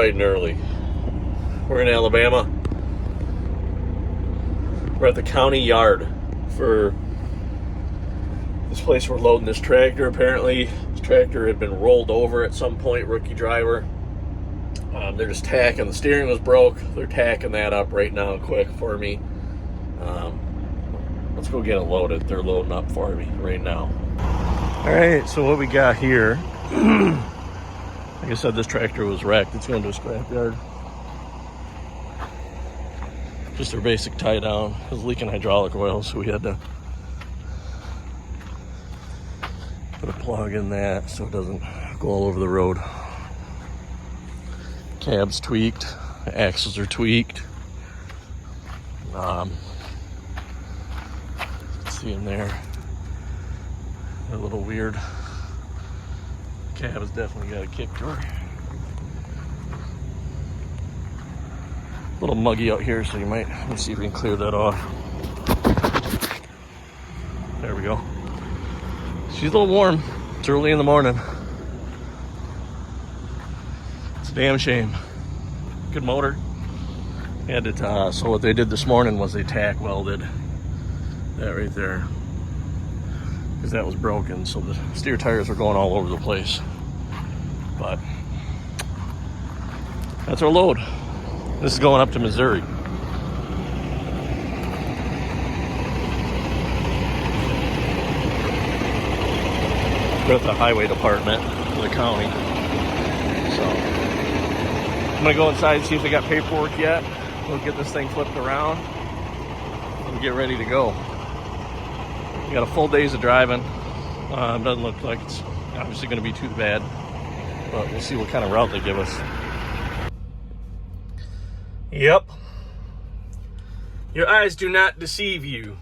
bright and early. We're in Alabama. We're at the county yard for this place we're loading this tractor. Apparently, this tractor had been rolled over at some point, rookie driver. They're just tacking. The steering was broke. They're tacking that up right now quick for me. Let's go get it loaded. They're loading up for me right now. All right, so what we got here, like I said, this tractor was wrecked. It's going to a scrapyard. Just their basic tie down. It was leaking hydraulic oil, so we had to put a plug in that so it doesn't go all over the road. Cab's tweaked, the axles are tweaked. See in there, they're a little weird. Cab has definitely got a kick to her. A little muggy out here, so you might, let me see if we can clear that off. There we go. She's a little warm. It's early in the morning. It's a damn shame. Good motor. Had it, so what they did this morning was they tack welded that right there, because that was broken, so the steer tires were going all over the place. But that's our load. This is going up to Missouri. We're at the highway department of the county. So I'm gonna go inside and see if they got paperwork yet. We'll get this thing flipped around and get ready to go. We got a full days of driving. Doesn't look like it's obviously going to be too bad, but we'll see what kind of route they give us. Yep. Your eyes do not deceive you.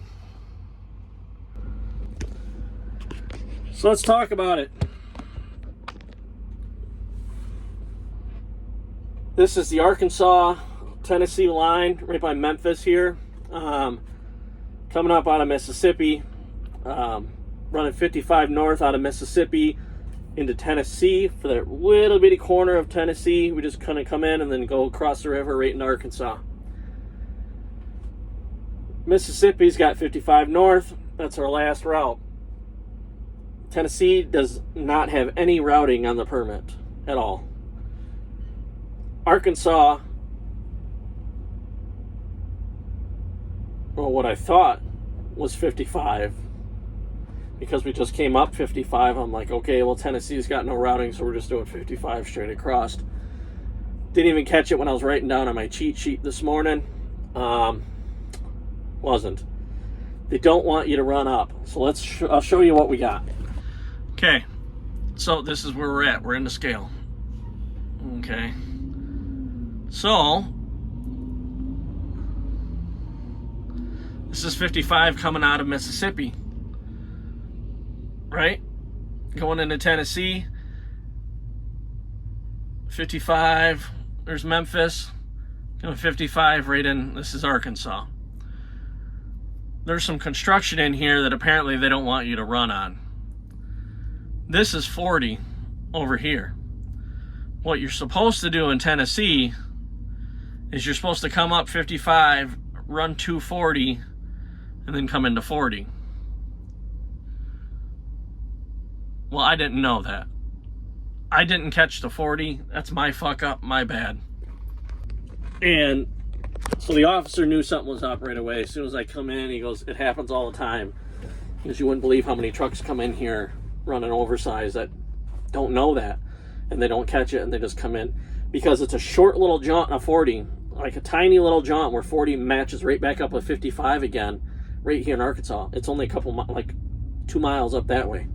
So let's talk about it. This is the Arkansas-Tennessee line right by Memphis here. Coming up out of Mississippi. Running 55 north out of Mississippi into Tennessee for that little bitty corner of Tennessee. We just kind of come in and then go across the river right into Arkansas. Mississippi's got 55 north. That's our last route. Tennessee does not have any routing on the permit at all. Arkansas, well, what I thought was 55. Because we just came up 55, I'm like, okay, well, Tennessee's got no routing, so we're just doing 55 straight across. Didn't even catch it when I was writing down on my cheat sheet this morning. Wasn't. They don't want you to run up. So I'll show you what we got. Okay, so this is where we're at. We're in the scale. Okay. So, this is 55 coming out of Mississippi. Right? Going into Tennessee. 55. There's Memphis. Going 55 right in. This is Arkansas. There's some construction in here that apparently they don't want you to run on. This is 40 over here. What you're supposed to do in Tennessee is you're supposed to come up 55, run 240, and then come into 40. Well, I didn't know that. I didn't catch the 40. That's my fuck up, my bad. And so the officer knew something was up right away. As soon as I come in, he goes, it happens all the time. He goes, you wouldn't believe how many trucks come in here running oversize that don't know that. And they don't catch it and they just come in. Because it's a short little jaunt in a 40. Like a tiny little jaunt where 40 matches right back up with 55 again. Right here in Arkansas. It's only a couple, like 2 miles up that way.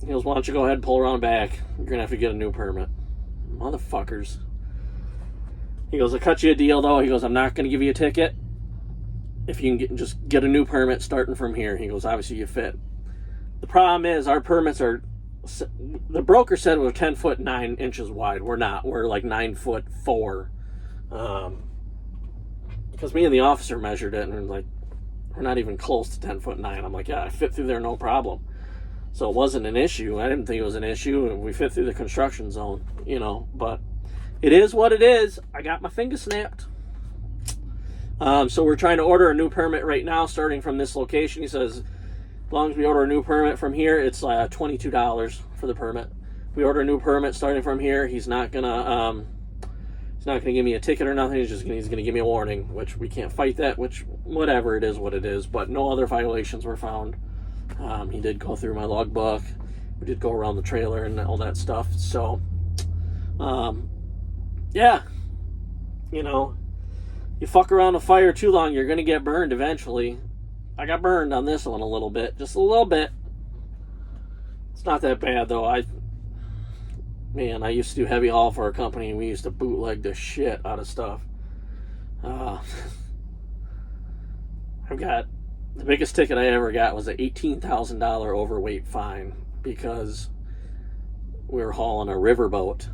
He goes, why don't you go ahead and pull around back? You're going to have to get a new permit. Motherfuckers. He goes, I'll cut you a deal, though. He goes, I'm not going to give you a ticket if you can just get a new permit starting from here. He goes, obviously you fit. The problem is our permits are, the broker said we're 10 foot 9 inches wide. We're not. We're like 9 foot 4. Because me and the officer measured it and we're like, we're not even close to 10 foot 9. I'm like, yeah, I fit through there no problem. So it wasn't an issue. I didn't think it was an issue, and we fit through the construction zone, you know, but it is what it is. I got my finger snapped. So we're trying to order a new permit right now, starting from this location. He says, as long as we order a new permit from here, it's $22 for the permit. If we order a new permit starting from here, he's not gonna give me a ticket or nothing. He's gonna give me a warning, which we can't fight that. Which, whatever, it is what it is. But no other violations were found. He did go through my logbook. We did go around the trailer and all that stuff. So, yeah, you know, you fuck around a fire too long, you're gonna get burned eventually. I got burned on this one a little bit, just a little bit. It's not that bad though. I used to do heavy haul for a company, and we used to bootleg the shit out of stuff. I've got, the biggest ticket I ever got was an $18,000 overweight fine because we were hauling a riverboat,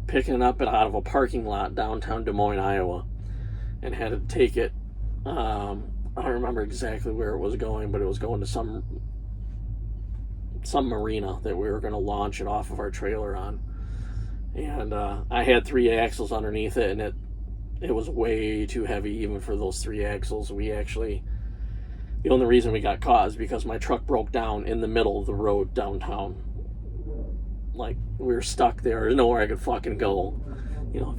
picking it up out of a parking lot downtown Des Moines, Iowa, and had to take it. I don't remember exactly where it was going, but it was going to some marina that we were going to launch it off of our trailer on. And I had 3 axles underneath it, and it was way too heavy even for those 3 axles. The only reason we got caught is because my truck broke down in the middle of the road downtown. Like, we were stuck there. There's nowhere I could fucking go. You know,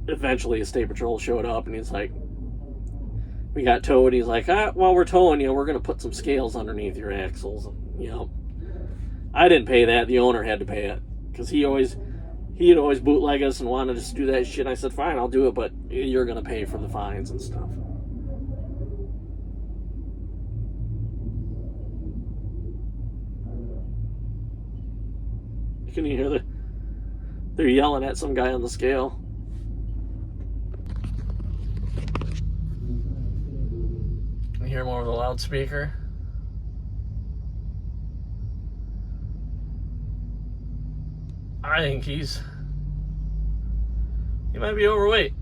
eventually a state patrol showed up, and he's like, we got towed. He's like, while we're towing you, we're going to put some scales underneath your axles. You know, I didn't pay that. The owner had to pay it because he'd always bootleg us and wanted us to do that shit. I said, fine, I'll do it, but you're going to pay for the fines and stuff. Can you hear they're yelling at some guy on the scale? Can you hear more of the loudspeaker? I think he might be overweight.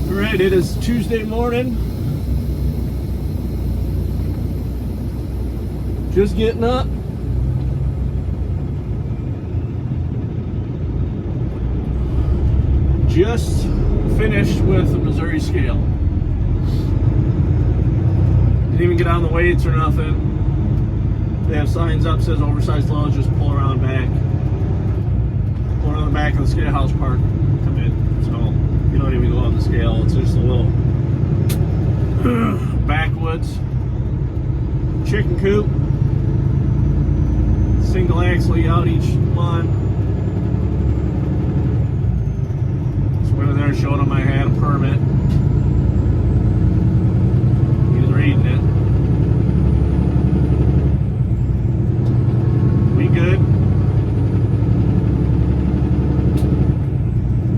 All right, it is Tuesday morning. Just getting up. Just finished with the Missouri scale. Didn't even get on the weights or nothing. They have signs up says oversized loads, just pull around back. Pull around the back of the scale house park, come in. So you don't even go on the scale. It's just a little backwoods chicken coop. Single axle out each one. So went in there and showed him I had a permit. He was reading it. We good.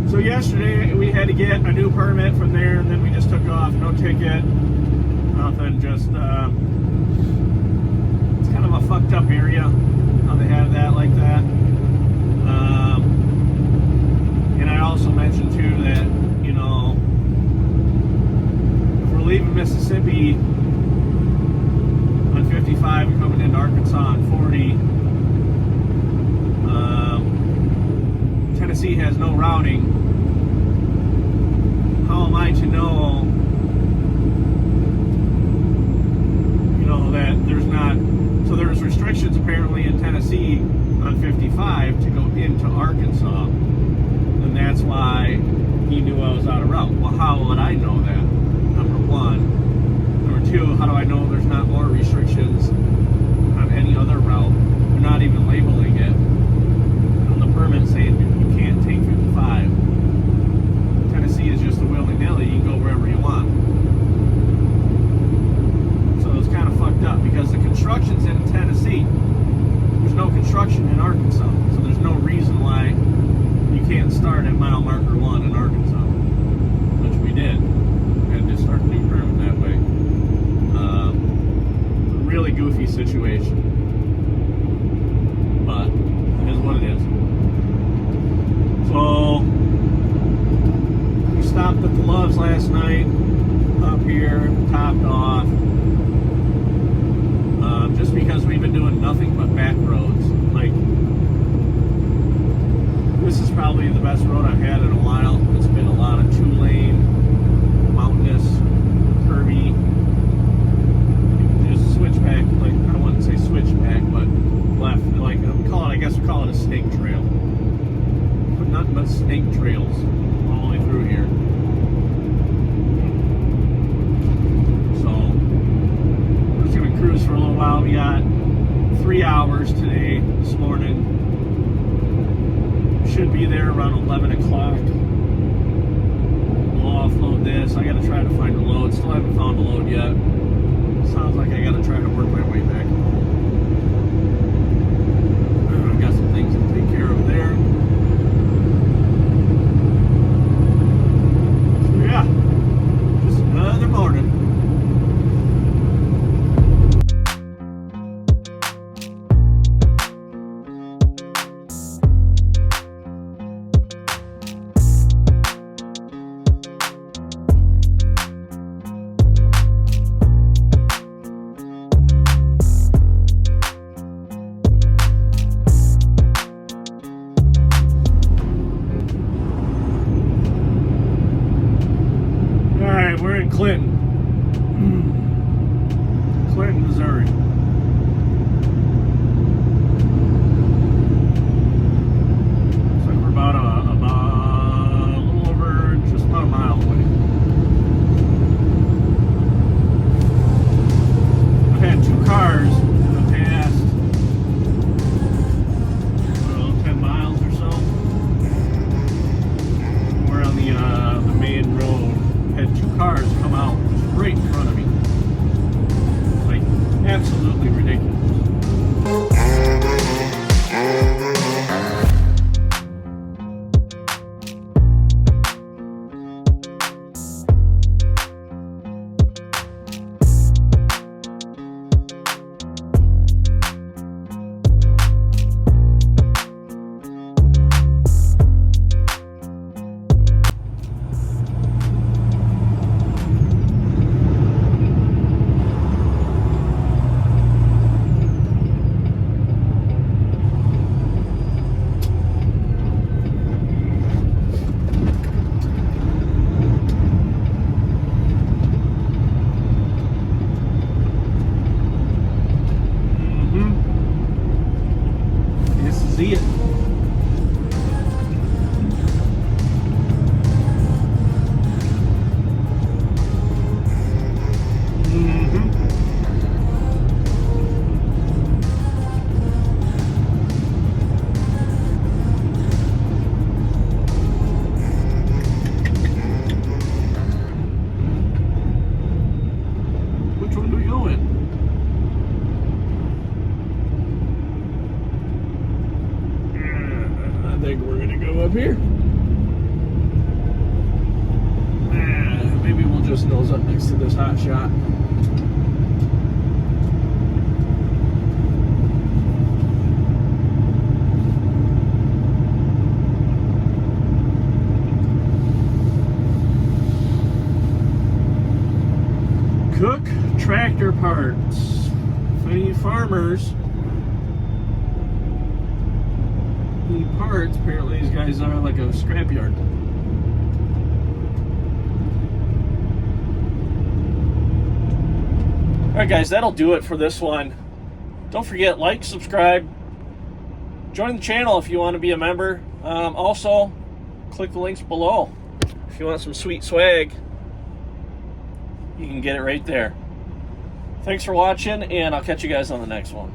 So yesterday we had to get a new permit from there, and then we just took off. No ticket, nothing. Just it's kind of a fucked up area. They have that like that. And I also mentioned too that, you know, if we're leaving Mississippi on 55 and coming into Arkansas on 40, Tennessee has no routing. How am I to know, you know, that there's not. So there's restrictions apparently in Tennessee on 55 to go into Arkansas, and that's why he knew I was out of route. Well, how would I know that? Number one. Number two, how do I know there's not more restrictions on any other route? They're not even labeling it on the permit saying you can't take 55. Tennessee is just a willy-nilly. You can go wherever you want. Kind of fucked up because the construction's in Tennessee. There's no construction in Arkansas, so there's no reason why you can't start at mile marker 1 in Arkansas, which we did. We had to start a new permit that way. Really goofy situation, but it is what it is. So we stopped at the Loves last night up here, topped off. is probably the best road I've had in a while. It's been a lot of 2-lane, mountainous, curvy. Just switchback, like I wouldn't say switchback, but left, like we call it. I guess we call it a snake trail. But nothing but snake trails all the way through here. So we're just gonna cruise for a little while. We got 3 hours today, this morning. Should be there around 11 o'clock. We'll offload this. I gotta try to find a load. Still haven't found a load yet. Sounds like I gotta try to work my way back home. I've got some things to take care of there. So yeah, just another morning. We're in Clinton, Missouri. Looks like we're about a little over, just about a mile away. I've had 2 cars in the past, 10 miles or so. We're on the main road. Had 2 cars come out just right in front of me. Like, absolutely ridiculous. See it. Which one do we go in? I think we're gonna go up here. Maybe we'll just nose up next to this hot shot. Cook Tractor Parts. If any farmers need parts, apparently these guys are like a scrapyard. Alright guys, that'll do it for this one. Don't forget, like, subscribe, join the channel if you want to be a member. Also, click the links below. If you want some sweet swag, you can get it right there. Thanks for watching, and I'll catch you guys on the next one.